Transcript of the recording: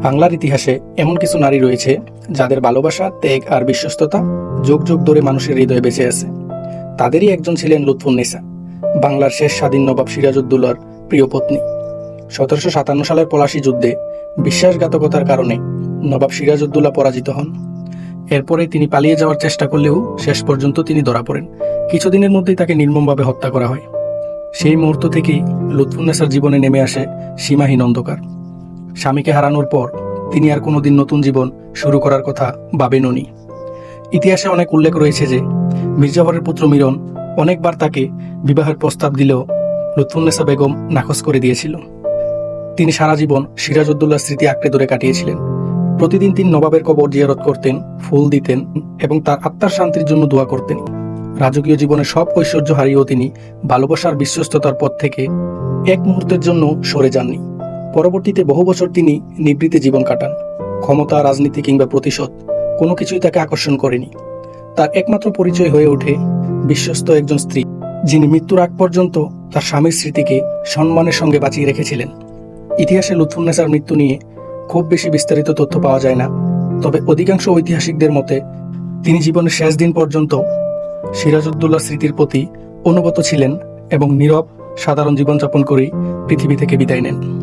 বাংলার ইতিহাসে এমন কিছু নারী রয়েছে যাদের ভালোবাসা, ত্যাগ আর বিশ্বস্ততা যুগ যুগ ধরে মানুষের হৃদয়ে বেঁচে আছে। তাদেরই একজন ছিলেন লুৎফুন্নেসা, বাংলার শেষ স্বাধীন নবাব সিরাজউদ্দৌলার প্রিয় পত্নী। 1757 সালের পলাশী যুদ্ধে বিশ্বাসঘাতকতার কারণে নবাব সিরাজউদ্দৌলা পরাজিত হন। এরপরে তিনি পালিয়ে যাওয়ার চেষ্টা করলেও শেষ পর্যন্ত তিনি ধরা পড়েন। কিছুদিনের মধ্যেই তাকে নির্মমভাবে হত্যা করা হয়। সেই মুহূর্ত থেকেই লুৎফুন্নেসার জীবনে নেমে আসে সীমাহীন অন্ধকার। স্বামীকে হারানোর পর তিনি আর কোনোদিন নতুন জীবন শুরু করার কথা ভাবেননি। ইতিহাসে অনেক উল্লেখ রয়েছে যে মির্জাফরের পুত্র মিরন অনেকবার তাকে বিবাহের প্রস্তাব দিলেও লুৎফুন্নেসা বেগম নাকচ করে দিয়েছিল। তিনি সারা জীবন সিরাজউদ্দৌলার স্মৃতি আঁকড়ে ধরে কাটিয়েছিলেন। প্রতিদিন তিনি নবাবের কবর জিয়ারত করতেন, ফুল দিতেন এবং তার আত্মার শান্তির জন্য দোয়া করতেন। রাজকীয় জীবনের সব ঐশ্বর্য হারিয়েও তিনি ভালোবাসার বিশ্বস্ততার পথ থেকে এক মুহূর্তের জন্য সরে যাননি। পরবর্তীতে বহু বছর তিনি নিভৃতে জীবন কাটান। ক্ষমতা, রাজনীতি কিংবা প্রতিশোধ কোনো কিছুই তাকে আকর্ষণ করেনি। তার একমাত্র পরিচয় হয়ে ওঠে বিশ্বস্ত একজন স্ত্রী, যিনি মৃত্যুর আগ পর্যন্ত তার স্বামীর স্মৃতিকে সম্মানের সঙ্গে বাঁচিয়ে রেখেছিলেন। ইতিহাসে লুৎফুন্নেসার মৃত্যু নিয়ে খুব বেশি বিস্তারিত তথ্য পাওয়া যায় না, তবে অধিকাংশ ঐতিহাসিকদের মতে তিনি জীবনের শেষ দিন পর্যন্ত সিরাজউদ্দৌলার স্মৃতির প্রতি অনুগত ছিলেন এবং নীরব সাধারণ জীবনযাপন করেই পৃথিবী থেকে বিদায় নেন।